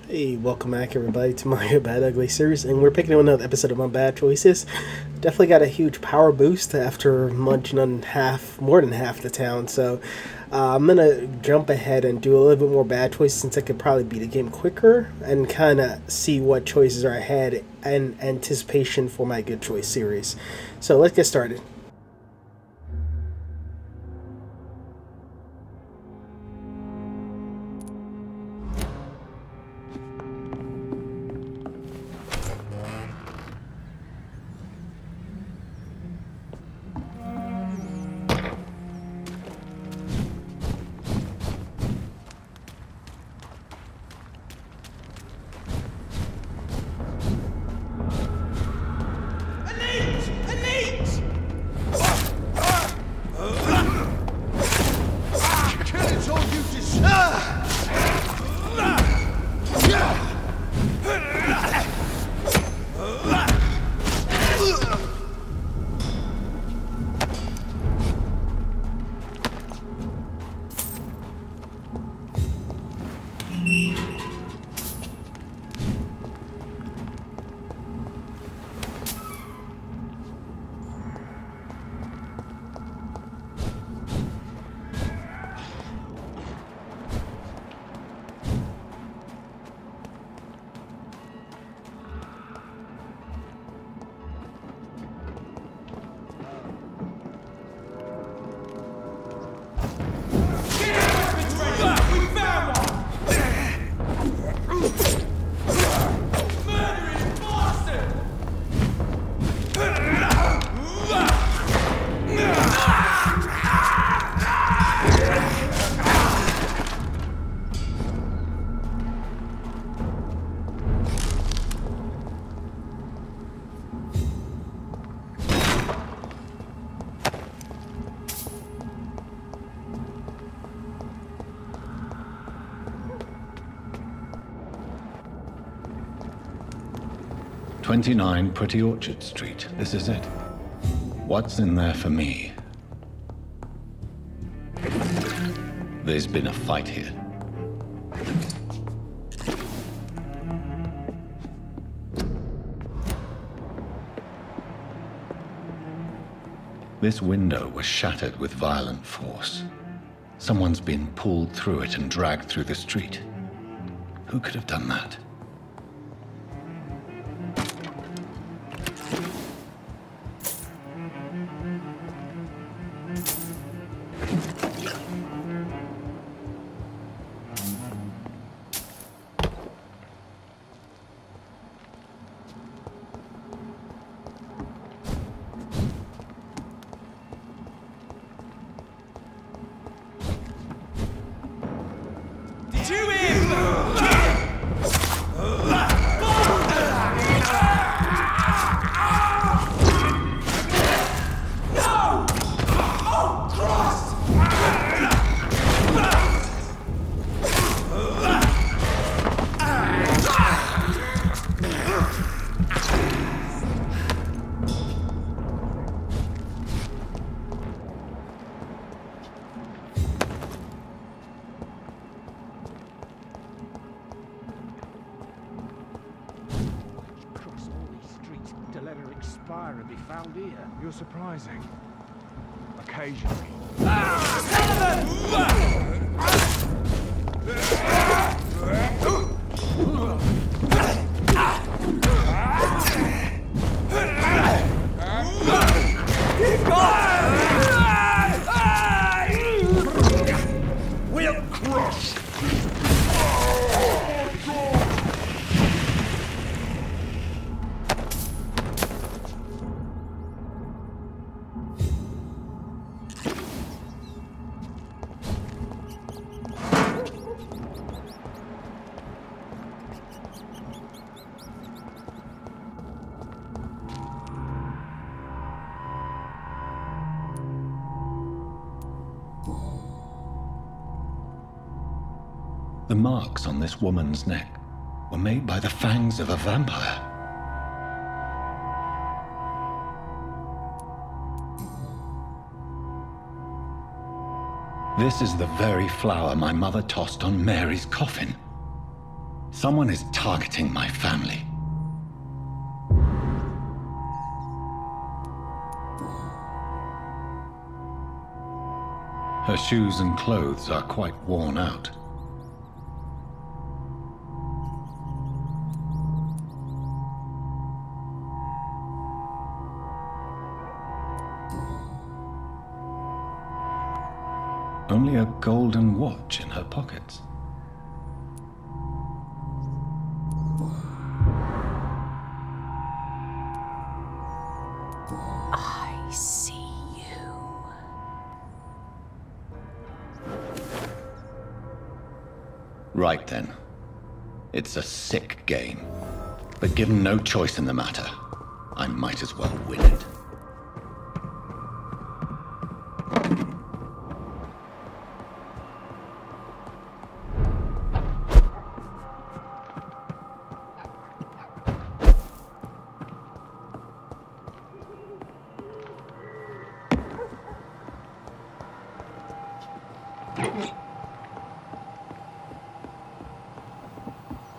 Hey, welcome back everybody to my Bad Ugly series, and we're picking up another episode of my bad choices. Definitely got a huge power boost after munching on more than half the town, so I'm gonna jump ahead and do a little bit more bad choices since I could probably beat the game quicker and kind of see what choices are ahead in anticipation for my good choice series. So let's get started. "29 Pretty Orchard Street. This is it. What's in there for me? There's been a fight here. This window was shattered with violent force. Someone's been pulled through it and dragged through the street. Who could have done that? And be found here. You're surprising. Occasionally. We'll crush. The marks on this woman's neck were made by the fangs of a vampire. This is the very flower my mother tossed on Mary's coffin. Someone is targeting my family. Her shoes and clothes are quite worn out. Only a golden watch in her pockets. I see you. Right then. It's a sick game. But given no choice in the matter, I might as well win it.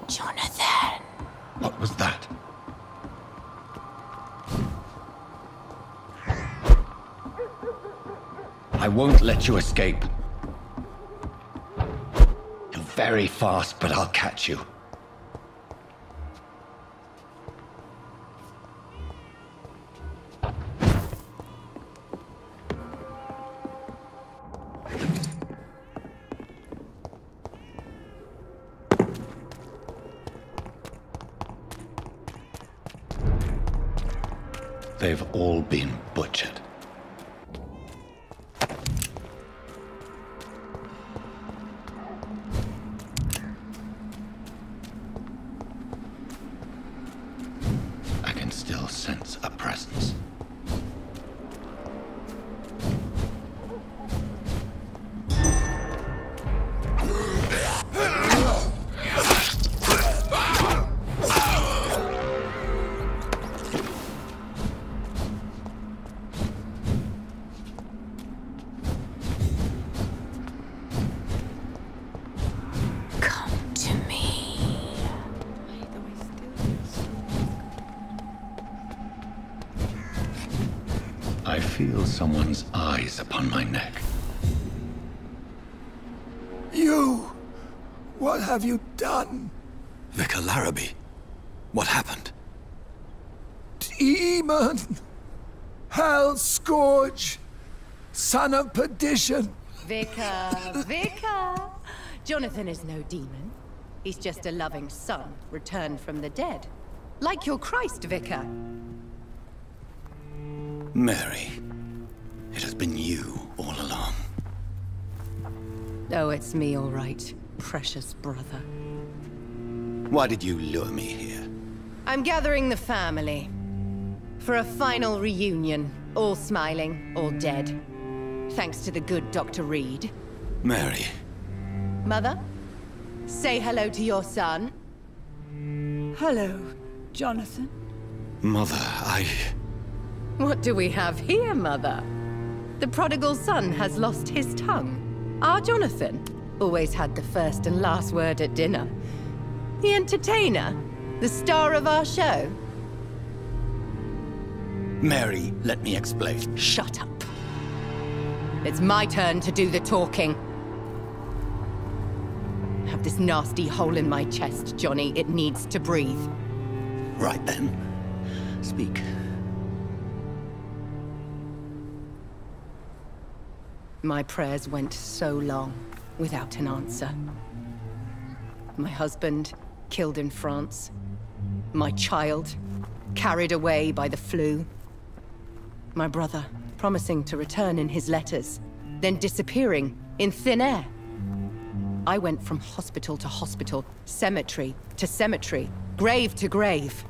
Jonathan. What was that? I won't let you escape. You're very fast, but I'll catch you. They've all been butchered. I can still sense a presence. I feel someone's eyes upon my neck. You! What have you done? Vicar Larrabee, what happened? Demon! Hell Scourge! Son of perdition! Vicar. Jonathan is no demon. He's just a loving son, returned from the dead. Like your Christ, Vicar. Mary, it has been you all along. Oh, it's me, all right, precious brother. Why did you lure me here? I'm gathering the family. For a final reunion. All smiling, all dead. Thanks to the good Dr. Reid. Mary. Mother, say hello to your son. Hello, Jonathan. Mother, What do we have here, Mother? The prodigal son has lost his tongue. Our Jonathan always had the first and last word at dinner. The entertainer, the star of our show. Mary, let me explain. Shut up. It's my turn to do the talking. I have this nasty hole in my chest, Johnny. It needs to breathe. Right then. Speak. My prayers went so long without an answer. My husband killed in France. My child carried away by the flu. My brother promising to return in his letters, then disappearing in thin air. I went from hospital to hospital, cemetery to cemetery, grave to grave.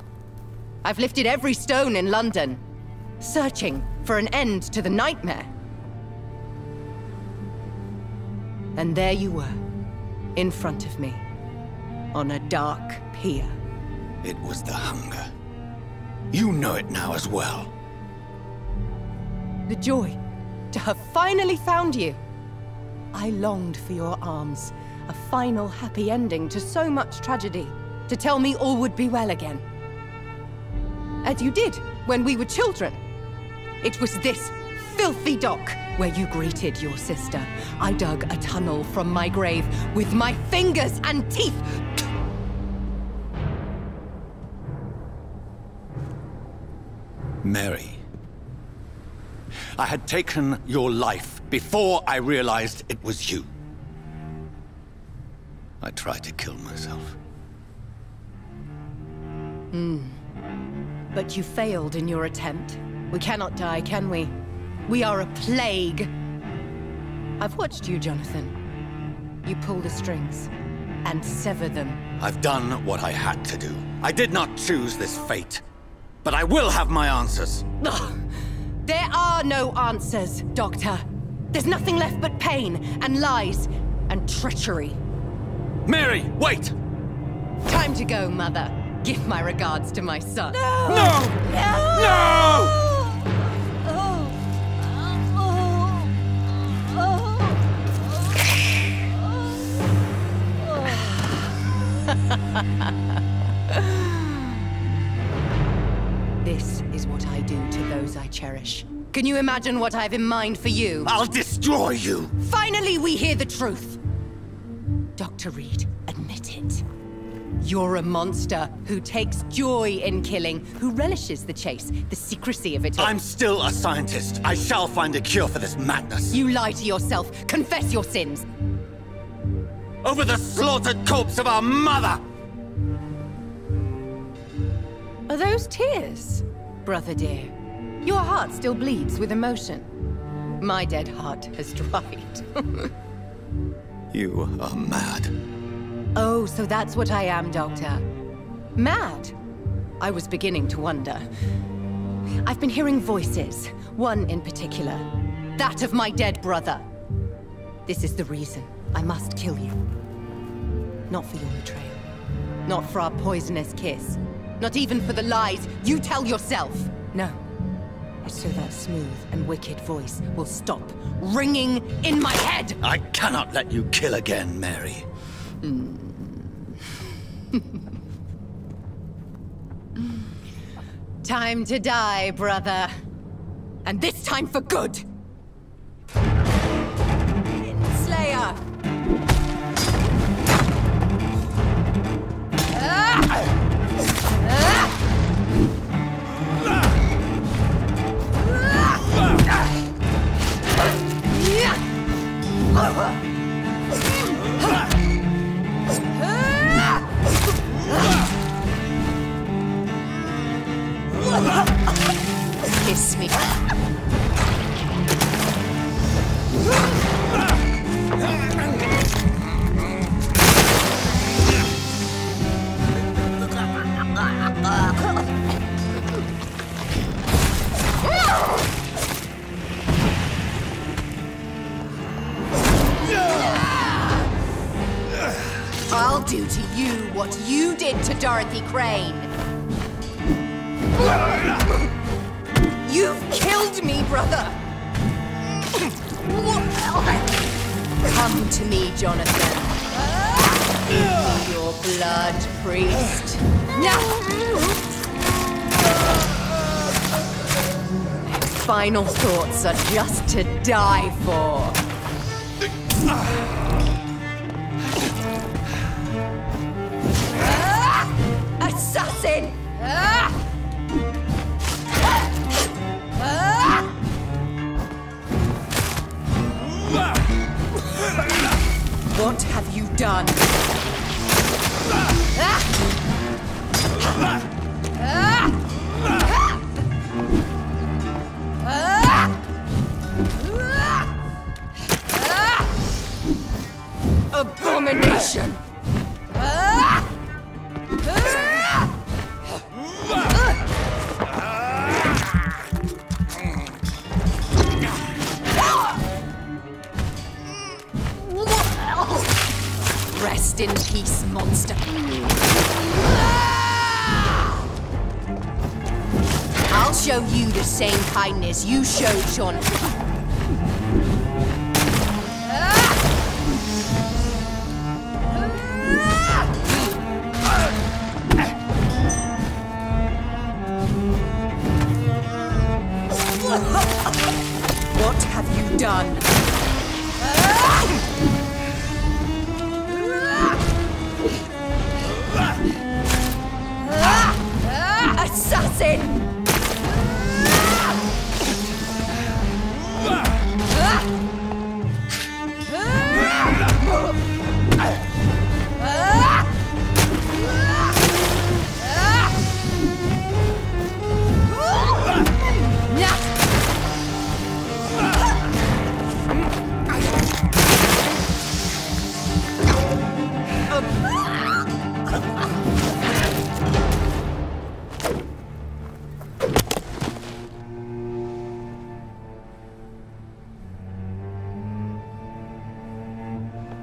I've lifted every stone in London, searching for an end to the nightmare. And there you were, in front of me, on a dark pier. It was the hunger. You know it now as well. The joy to have finally found you. I longed for your arms, a final happy ending to so much tragedy. To tell me all would be well again. As you did when we were children. It was this filthy dock where you greeted your sister. I dug a tunnel from my grave with my fingers and teeth. Mary, I had taken your life before I realized it was you. I tried to kill myself. But you failed in your attempt. We cannot die, can we? We are a plague. I've watched you, Jonathan. You pull the strings and sever them. I've done what I had to do. I did not choose this fate. But I will have my answers. Ugh. There are no answers, Doctor. There's nothing left but pain and lies and treachery. Mary, wait! Time to go, Mother. Give my regards to my son. No! No! This is what I do to those I cherish. Can you imagine what I've in mind for you? I'll destroy you! Finally, we hear the truth! Dr. Reid, admit it. You're a monster who takes joy in killing, who relishes the chase, the secrecy of it all. I'm still a scientist. I shall find a cure for this madness. You lie to yourself. Confess your sins. Over the slaughtered corpse of our mother! Are those tears, brother dear? Your heart still bleeds with emotion. My dead heart has dried. You are mad. Oh, so that's what I am, Doctor. Mad? I was beginning to wonder. I've been hearing voices, one in particular. That of my dead brother. This is the reason I must kill you. Not for your betrayal. Not for our poisonous kiss. Not even for the lies you tell yourself. No. It's so that smooth and wicked voice will stop ringing in my head! I cannot let you kill again, Mary. Time to die, brother. And this time for good! Slayer! Kiss me. I'll do to you what you did to Dorothy Crane. You've killed me, brother! Come to me, Jonathan. Your blood, priest. Now! Final thoughts are just to die for. Assassin! What have you done? Abomination! Rest in peace, monster. I'll show you the same kindness you showed Jonathan. done? Assassin!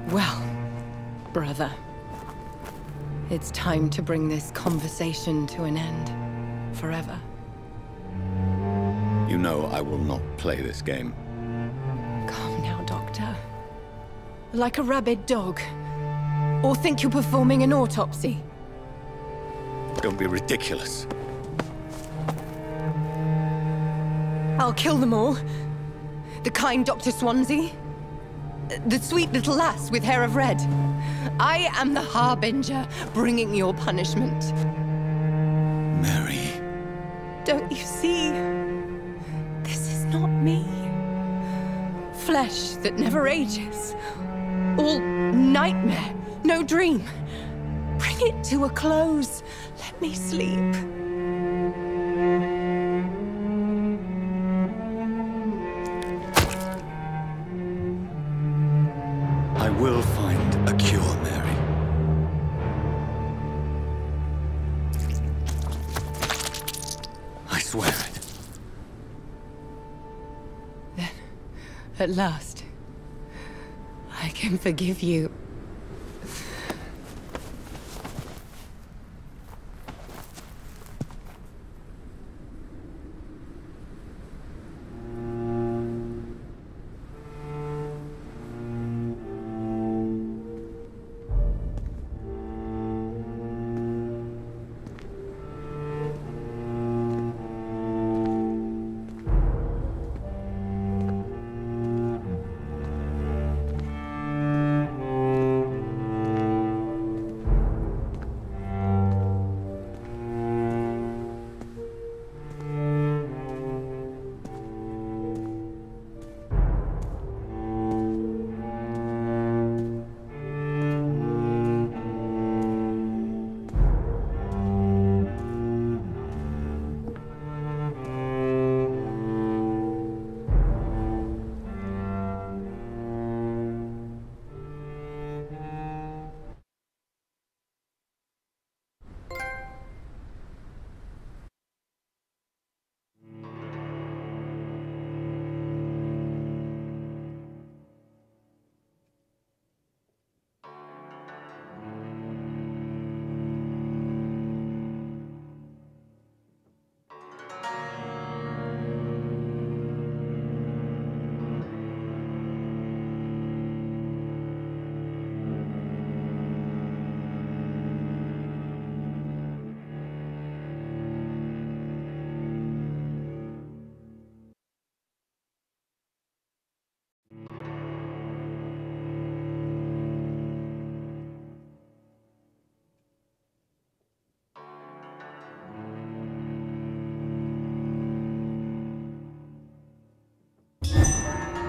Well, brother, it's time to bring this conversation to an end. Forever. You know I will not play this game. Calm now, Doctor. Like a rabid dog. Or think you're performing an autopsy. Don't be ridiculous. I'll kill them all. The kind Dr. Swansea. The sweet little lass with hair of red. I am the Harbinger, bringing your punishment. Mary. Don't you see? This is not me. Flesh that never ages. All nightmare, no dream. Bring it to a close. Let me sleep. I will find a cure, Mary. I swear it. Then, at last, I can forgive you.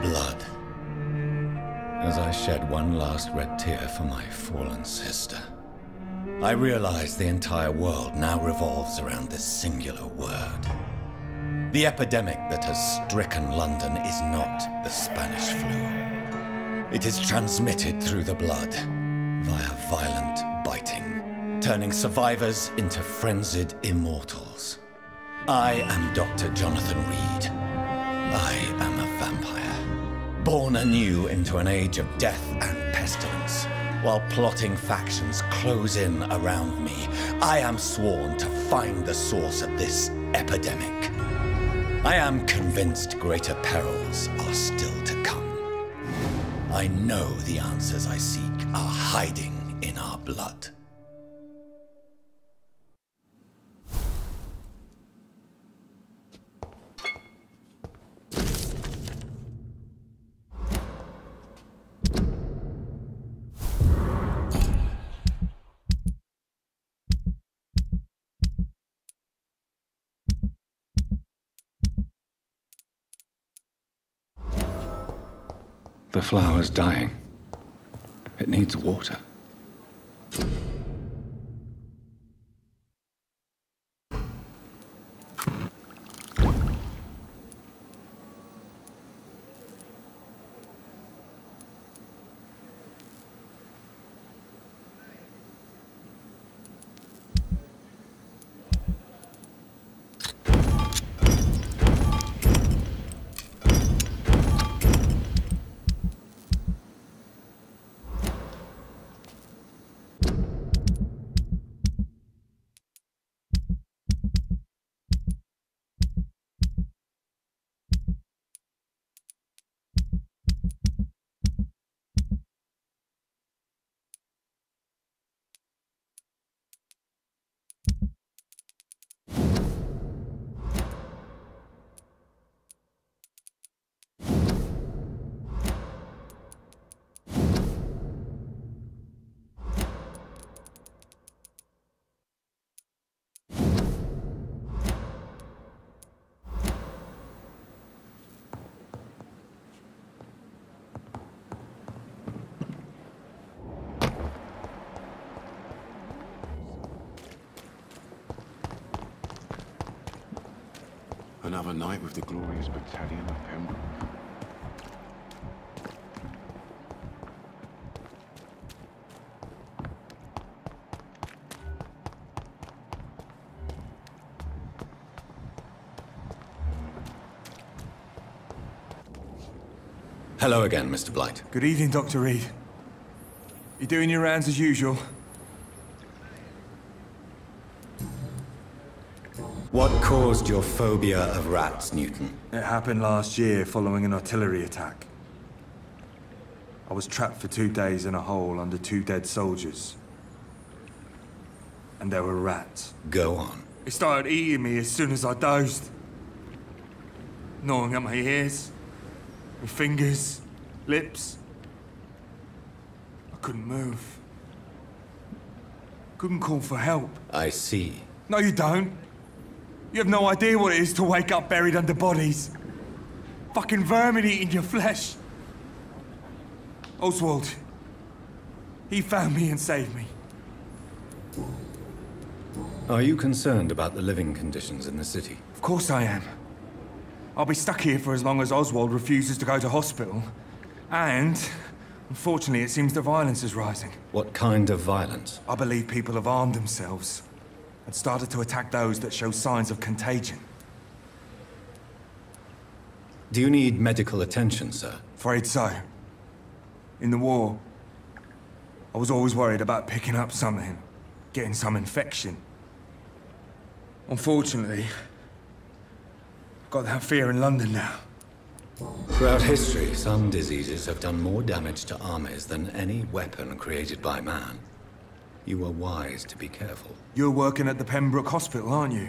Blood. As I shed one last red tear for my fallen sister, I realize the entire world now revolves around this singular word. The epidemic that has stricken London is not the Spanish flu. It is transmitted through the blood, via violent biting, turning survivors into frenzied immortals. I am Dr. Jonathan Reid. I am a vampire, born anew into an age of death and pestilence. While plotting factions close in around me, I am sworn to find the source of this epidemic. I am convinced greater perils are still to come. I know the answers I seek are hiding in our blood. The flower's dying. It needs water. Another night with the glorious battalion of Pembroke. Hello again, Mr. Blight. Good evening, Dr. Reid. You doing your rounds as usual? What caused your phobia of rats, Newton? It happened last year following an artillery attack. I was trapped for 2 days in a hole under 2 dead soldiers. And there were rats. Go on. It started eating me as soon as I dozed. Gnawing at my ears, my fingers, lips. I couldn't move. Couldn't call for help. I see. No, you don't. You have no idea what it is to wake up buried under bodies. Fucking vermin eating your flesh. Oswald. He found me and saved me. Are you concerned about the living conditions in the city? Of course I am. I'll be stuck here for as long as Oswald refuses to go to hospital. And, unfortunately, it seems the violence is rising. What kind of violence? I believe people have armed themselves and started to attack those that show signs of contagion. Do you need medical attention, sir? Afraid so. In the war, I was always worried about picking up something, getting some infection. Unfortunately, I've got that fear in London now. Throughout history, some diseases have done more damage to armies than any weapon created by man. You were wise to be careful. You're working at the Pembroke Hospital, aren't you?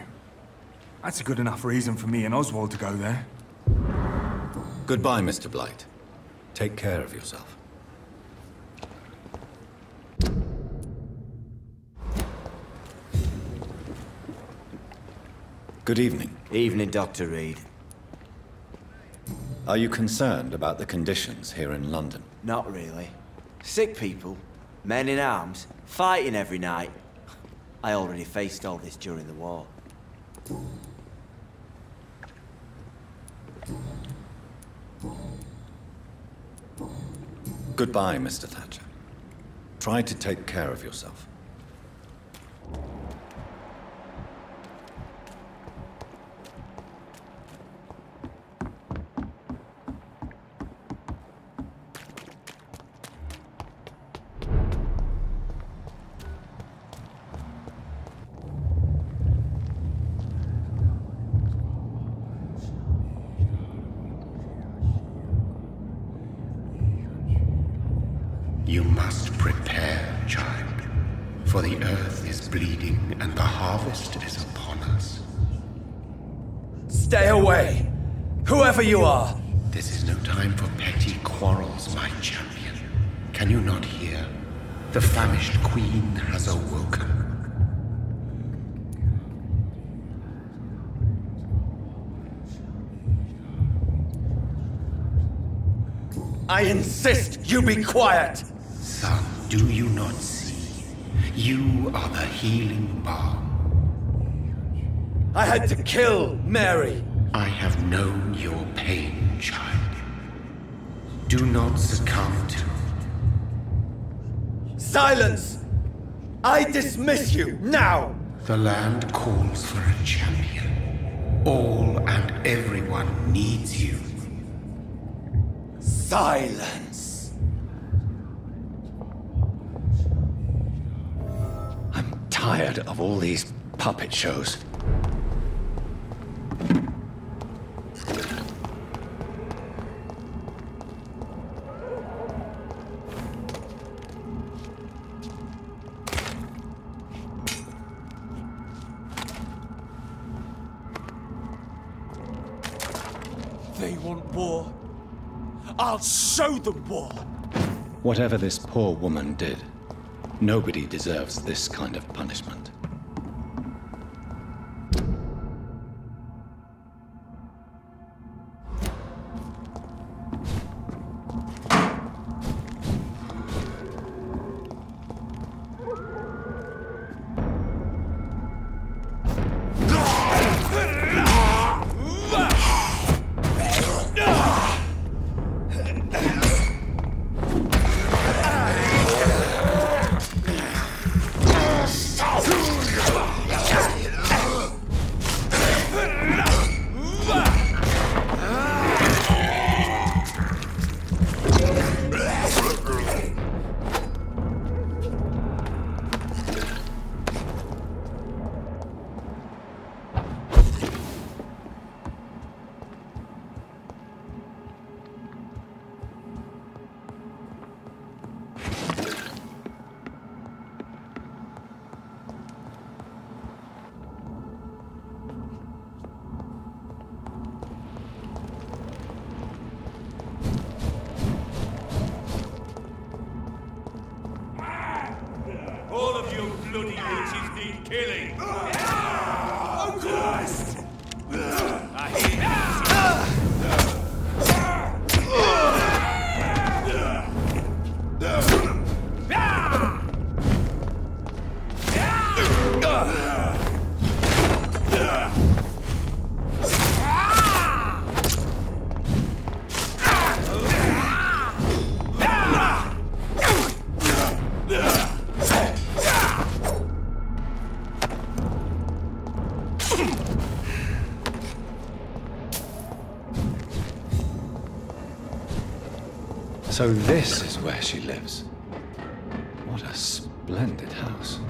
That's a good enough reason for me and Oswald to go there. Goodbye, Mr. Blight. Take care of yourself. Good evening. Evening, Dr. Reid. Are you concerned about the conditions here in London? Not really. Sick people, men in arms, fighting every night. I already faced all this during the war. Goodbye, Mr. Thatcher. Try to take care of yourself. You must prepare, child, for the earth is bleeding and the harvest is upon us. Stay away! Whoever you are! This is no time for petty quarrels, my champion. Can you not hear? The famished queen has awoken. I insist you be quiet! Son, do you not see? You are the healing balm. I had to kill Mary. I have known your pain, child. Do not succumb to... Silence! I dismiss you, now! The land calls for a champion. All and everyone needs you. Silence! I'm tired of all these puppet shows. They want war. I'll show them war. Whatever this poor woman did, nobody deserves this kind of punishment. All of you bloody leeches need killing. Oh, Christ! I hear So this is where she lives. What a splendid house.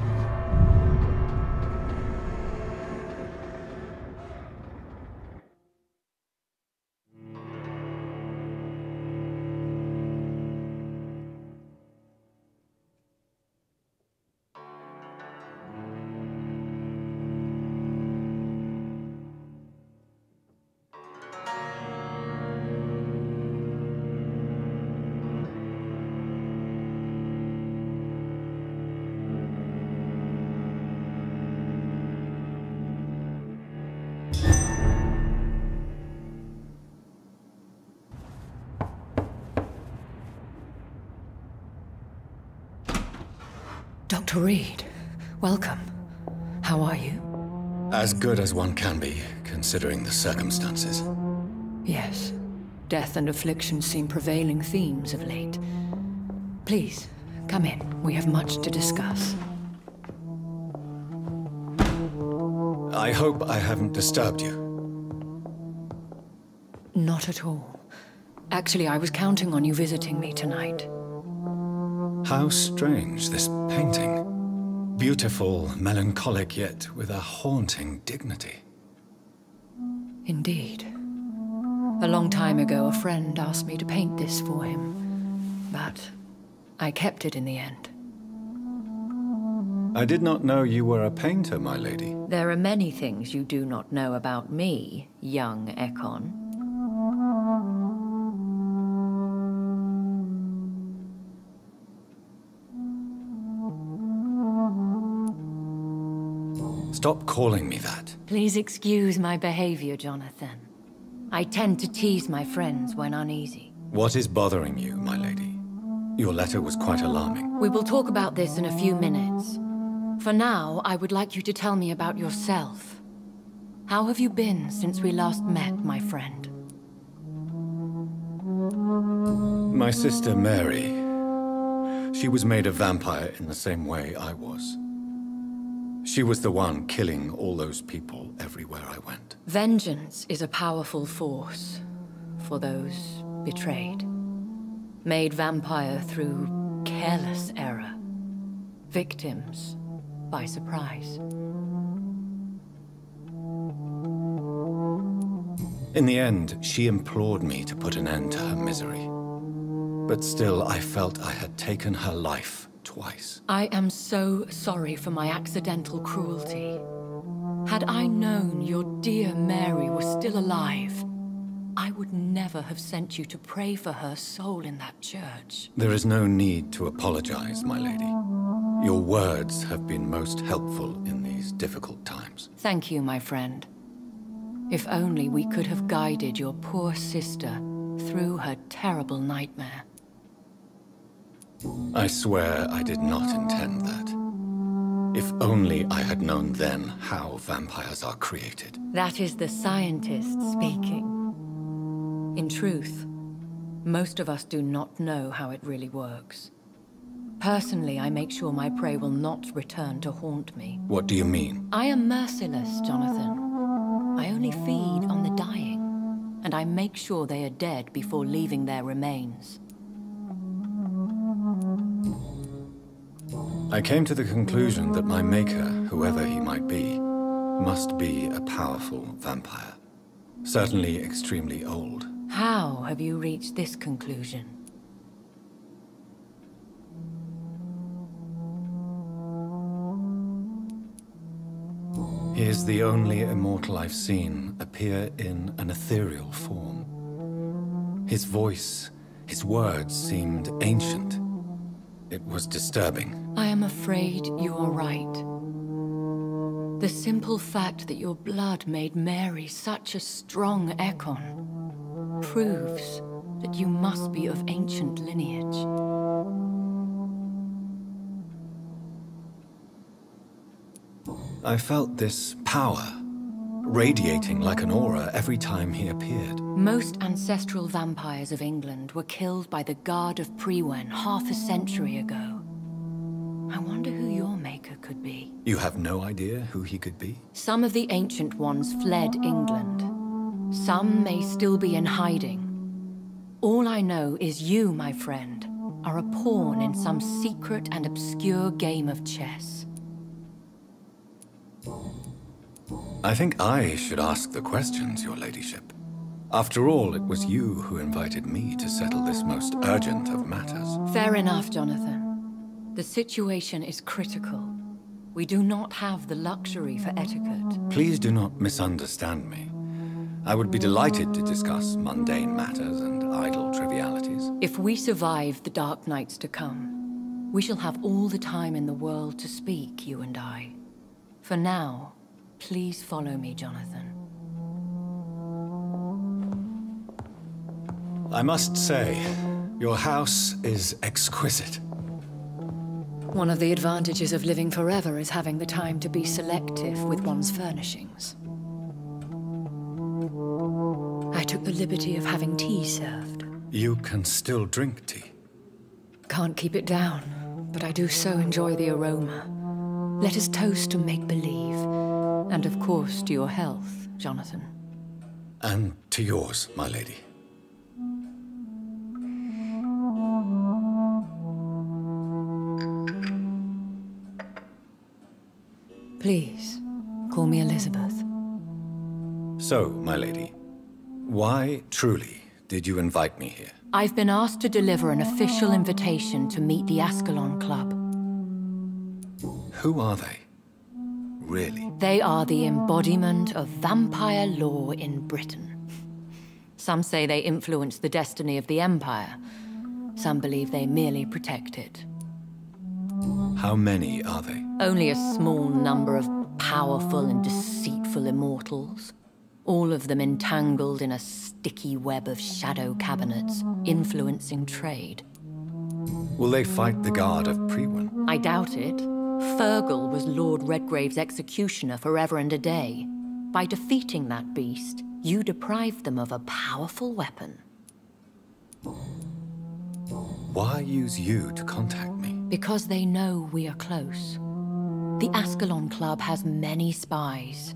Dr. Reid, welcome. How are you? As good as one can be, considering the circumstances. Yes. Death and affliction seem prevailing themes of late. Please, come in. We have much to discuss. I hope I haven't disturbed you. Not at all. Actually, I was counting on you visiting me tonight. How strange, this painting. Beautiful, melancholic, yet with a haunting dignity. Indeed. A long time ago, a friend asked me to paint this for him, but I kept it in the end. I did not know you were a painter, my lady. There are many things you do not know about me, young Ekon. Stop calling me that. Please excuse my behavior, Jonathan. I tend to tease my friends when uneasy. What is bothering you, my lady? Your letter was quite alarming. We will talk about this in a few minutes. For now, I would like you to tell me about yourself. How have you been since we last met, my friend? My sister Mary. She was made a vampire in the same way I was. She was the one killing all those people everywhere I went. Vengeance is a powerful force for those betrayed. Made vampire through careless error. Victims by surprise. In the end, she implored me to put an end to her misery. But still, I felt I had taken her life twice. I am so sorry for my accidental cruelty. Had I known your dear Mary was still alive, I would never have sent you to pray for her soul in that church. There is no need to apologize, my lady. Your words have been most helpful in these difficult times. Thank you, my friend. If only we could have guided your poor sister through her terrible nightmare. I swear I did not intend that. If only I had known then how vampires are created. That is the scientist speaking. In truth, most of us do not know how it really works. Personally, I make sure my prey will not return to haunt me. What do you mean? I am merciless, Jonathan. I only feed on the dying, and I make sure they are dead before leaving their remains. I came to the conclusion that my maker, whoever he might be, must be a powerful vampire. Certainly extremely old. How have you reached this conclusion? He is the only immortal I've seen appear in an ethereal form. His voice, his words seemed ancient. It was disturbing. I am afraid you are right. The simple fact that your blood made Mary such a strong Ekon proves that you must be of ancient lineage. I felt this power, radiating like an aura every time he appeared. Most ancestral vampires of England were killed by the Guard of Prewen half a century ago. I wonder who your maker could be. You have no idea who he could be? Some of the ancient ones fled England. Some may still be in hiding. All I know is you, my friend, are a pawn in some secret and obscure game of chess. I think I should ask the questions, your ladyship. After all, it was you who invited me to settle this most urgent of matters. Fair enough, Jonathan. The situation is critical. We do not have the luxury for etiquette. Please do not misunderstand me. I would be delighted to discuss mundane matters and idle trivialities. If we survive the dark nights to come, we shall have all the time in the world to speak, you and I. For now, please follow me, Jonathan. I must say, your house is exquisite. One of the advantages of living forever is having the time to be selective with one's furnishings. I took the liberty of having tea served. You can still drink tea? Can't keep it down, but I do so enjoy the aroma. Let us toast to make-believe, and of course to your health, Jonathan. And to yours, my lady. Please, call me Elizabeth. So, my lady, why, truly, did you invite me here? I've been asked to deliver an official invitation to meet the Ascalon Club. Who are they? Really? They are the embodiment of vampire law in Britain. Some say they influence the destiny of the Empire. Some believe they merely protect it. How many are they? Only a small number of powerful and deceitful immortals. all of them entangled in a sticky web of shadow cabinets, influencing trade. Will they fight the Guard of Priwen? I doubt it. Fergal was Lord Redgrave's executioner forever and a day. By defeating that beast, you deprived them of a powerful weapon. Why use you to contact me? Because they know we are close. The Ascalon Club has many spies.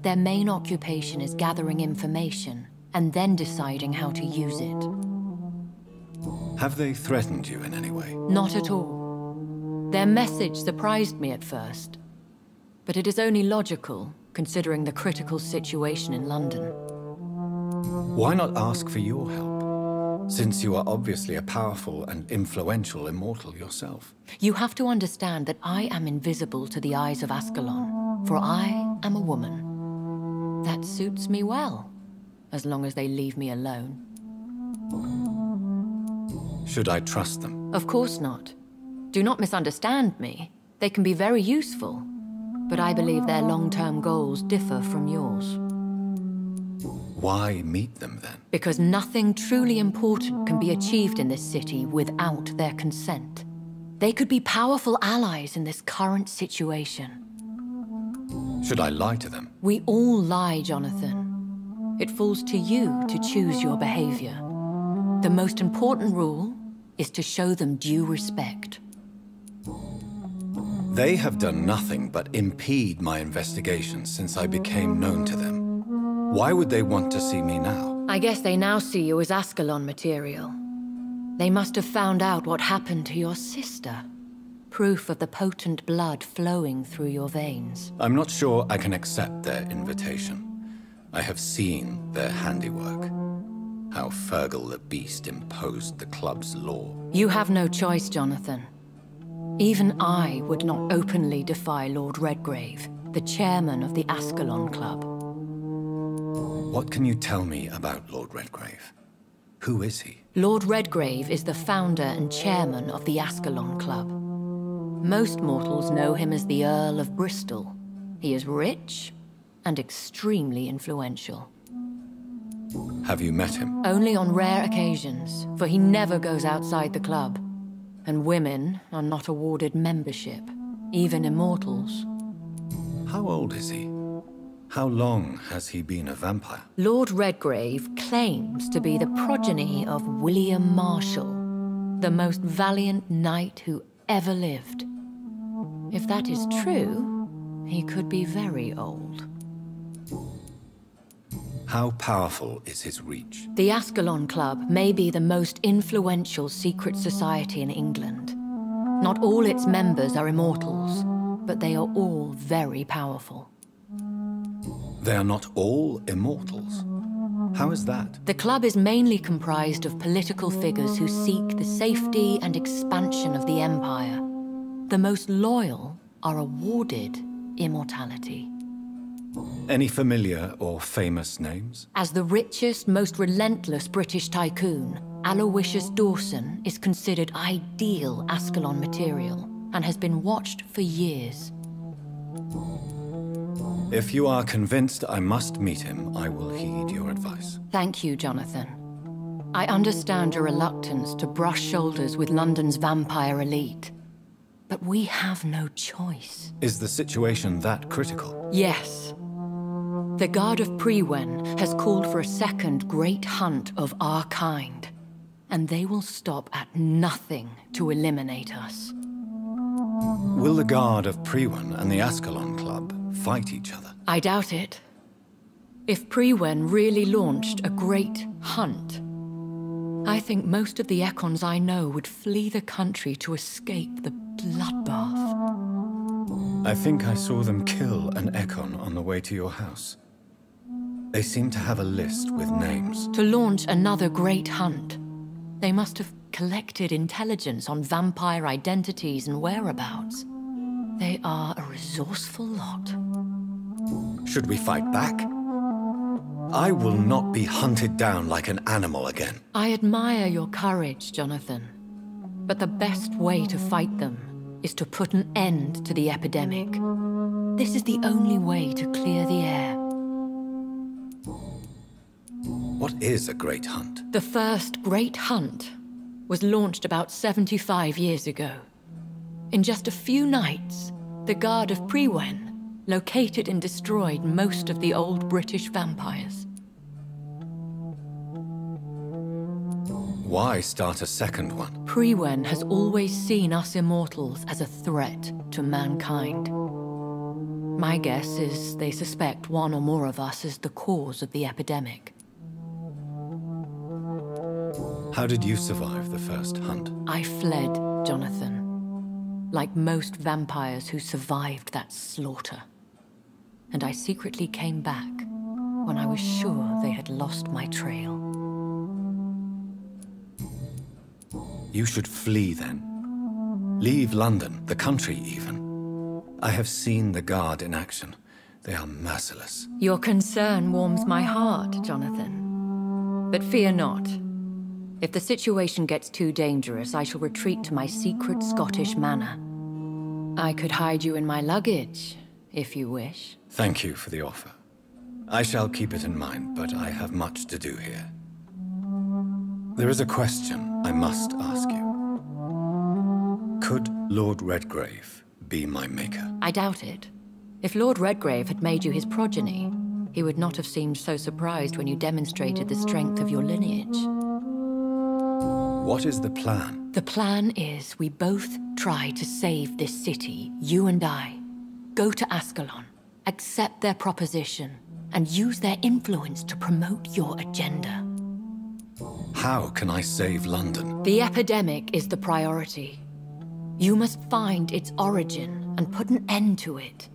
Their main occupation is gathering information and then deciding how to use it. Have they threatened you in any way? Not at all. Their message surprised me at first, but it is only logical, considering the critical situation in London. Why not ask for your help, since you are obviously a powerful and influential immortal yourself? You have to understand that I am invisible to the eyes of Ascalon, for I am a woman. That suits me well, as long as they leave me alone. Should I trust them? Of course not. Do not misunderstand me. They can be very useful, but I believe their long-term goals differ from yours. Why meet them then? Because nothing truly important can be achieved in this city without their consent. They could be powerful allies in this current situation. Should I lie to them? We all lie, Jonathan. It falls to you to choose your behavior. The most important rule is to show them due respect. They have done nothing but impede my investigations since I became known to them. Why would they want to see me now? I guess they now see you as Ascalon material. They must have found out what happened to your sister. Proof of the potent blood flowing through your veins. I'm not sure I can accept their invitation. I have seen their handiwork. How Fergal the Beast imposed the club's law. You have no choice, Jonathan. Even I would not openly defy Lord Redgrave, the chairman of the Ascalon Club. What can you tell me about Lord Redgrave? Who is he? Lord Redgrave is the founder and chairman of the Ascalon Club. Most mortals know him as the Earl of Bristol. He is rich and extremely influential. Have you met him? Only on rare occasions, for he never goes outside the club. And women are not awarded membership, even immortals. How old is he? How long has he been a vampire? Lord Redgrave claims to be the progeny of William Marshall, the most valiant knight who ever lived. If that is true, he could be very old. How powerful is his reach? The Ascalon Club may be the most influential secret society in England. Not all its members are immortals, but they are all very powerful. They are not all immortals? How is that? The club is mainly comprised of political figures who seek the safety and expansion of the Empire. The most loyal are awarded immortality. Any familiar or famous names? As the richest, most relentless British tycoon, Aloysius Dawson is considered ideal Ascalon material and has been watched for years. If you are convinced I must meet him, I will heed your advice. Thank you, Jonathan. I understand your reluctance to brush shoulders with London's vampire elite. But we have no choice. Is the situation that critical? Yes. The Guard of Priwen has called for a second great hunt of our kind, and they will stop at nothing to eliminate us. Will the Guard of Priwen and the Ascalon Club fight each other? I doubt it. If Priwen really launched a great hunt, I think most of the Ekons I know would flee the country to escape the bloodbath. I think I saw them kill an Ekon on the way to your house. They seem to have a list with names. To launch another great hunt, they must have collected intelligence on vampire identities and whereabouts. They are a resourceful lot. Should we fight back? I will not be hunted down like an animal again. I admire your courage, Jonathan. But the best way to fight them is to put an end to the epidemic. This is the only way to clear the air. What is a great hunt? The first great hunt was launched about 75 years ago. In just a few nights, the Guard of Priwen located and destroyed most of the old British vampires. Why start a second one? Priwen has always seen us immortals as a threat to mankind. My guess is they suspect one or more of us is the cause of the epidemic. How did you survive the first hunt? I fled, Jonathan. Like most vampires who survived that slaughter. And I secretly came back when I was sure they had lost my trail. You should flee then. Leave London, the country even. I have seen the Guard in action. They are merciless. Your concern warms my heart, Jonathan. But fear not. If the situation gets too dangerous, I shall retreat to my secret Scottish manor. I could hide you in my luggage, if you wish. Thank you for the offer. I shall keep it in mind, but I have much to do here. There is a question I must ask you. Could Lord Redgrave be my maker? I doubt it. If Lord Redgrave had made you his progeny, he would not have seemed so surprised when you demonstrated the strength of your lineage. What is the plan? The plan is we both try to save this city, you and I. Go to Ascalon, accept their proposition, and use their influence to promote your agenda. How can I save London? The epidemic is the priority. You must find its origin and put an end to it.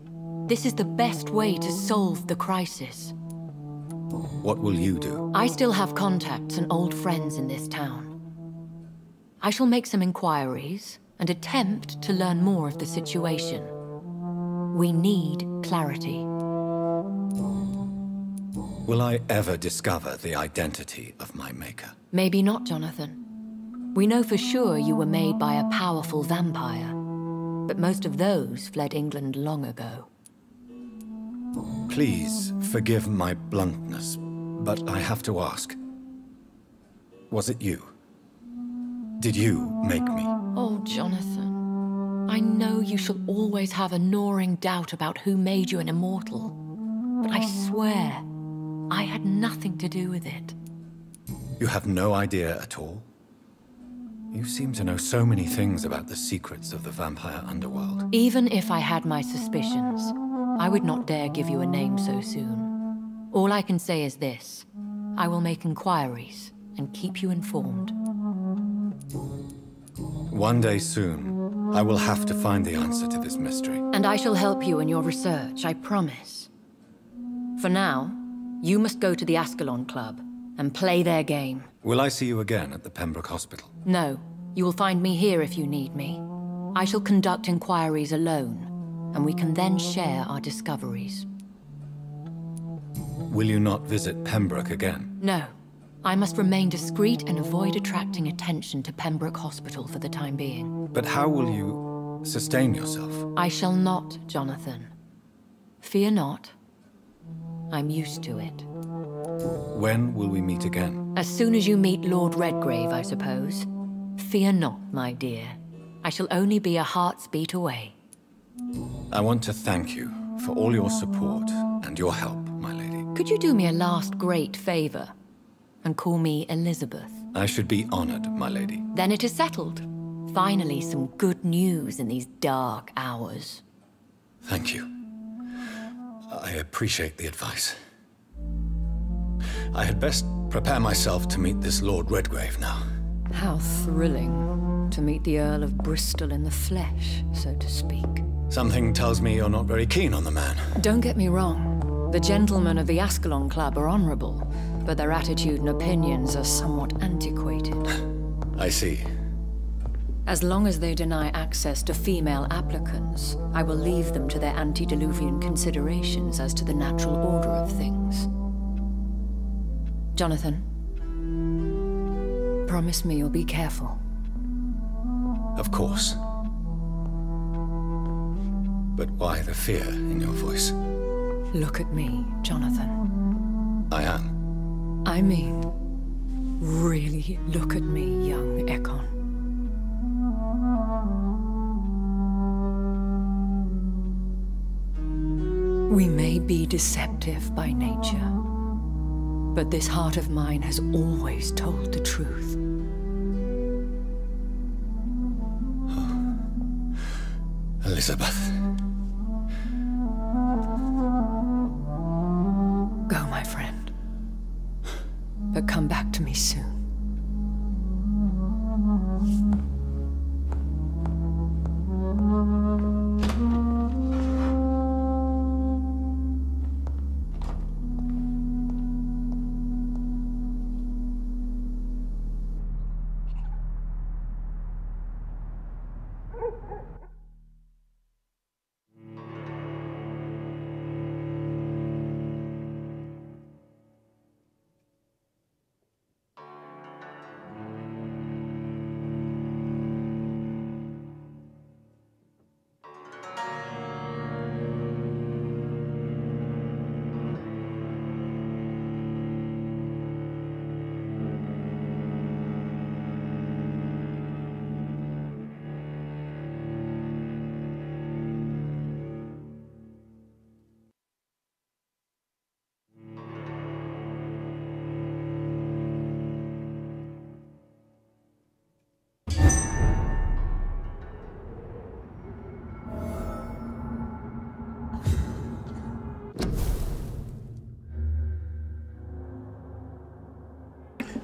This is the best way to solve the crisis. What will you do? I still have contacts and old friends in this town. I shall make some inquiries and attempt to learn more of the situation. We need clarity. Will I ever discover the identity of my maker? Maybe not, Jonathan. We know for sure you were made by a powerful vampire, but most of those fled England long ago. Please forgive my bluntness, but I have to ask. Was it you? Did you make me? Oh, Jonathan. I know you shall always have a gnawing doubt about who made you an immortal, but I swear, I had nothing to do with it. You have no idea at all? You seem to know so many things about the secrets of the vampire underworld. Even if I had my suspicions, I would not dare give you a name so soon. All I can say is this. I will make inquiries and keep you informed. One day soon, I will have to find the answer to this mystery. And I shall help you in your research, I promise. For now, you must go to the Ascalon Club and play their game. Will I see you again at the Pembroke Hospital? No. You will find me here if you need me. I shall conduct inquiries alone, and we can then share our discoveries. Will you not visit Pembroke again? No. I must remain discreet and avoid attracting attention to Pembroke Hospital for the time being. But how will you sustain yourself? I shall not, Jonathan. Fear not. I'm used to it. When will we meet again? As soon as you meet Lord Redgrave, I suppose. Fear not, my dear. I shall only be a heart's beat away. I want to thank you for all your support and your help, my lady. Could you do me a last great favor? And call me Elizabeth? I should be honored, my lady. Then it is settled. Finally, some good news in these dark hours. Thank you. I appreciate the advice. I had best prepare myself to meet this Lord Redgrave now. How thrilling to meet the Earl of Bristol in the flesh, so to speak. Something tells me you're not very keen on the man. Don't get me wrong. The gentlemen of the Ascalon Club are honorable, but their attitude and opinions are somewhat antiquated. I see. As long as they deny access to female applicants, I will leave them to their antediluvian considerations as to the natural order of things. Jonathan, promise me you'll be careful. Of course. But why the fear in your voice? Look at me, Jonathan. I am. I mean, really look at me, young Ekon. We may be deceptive by nature, but this heart of mine has always told the truth. Elizabeth. Go, my friend. But come back to me soon.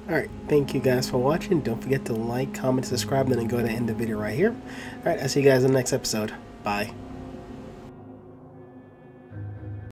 Alright, thank you guys for watching. Don't forget to like, comment, subscribe, and then go to end the video right here. Alright, I'll see you guys in the next episode. Bye.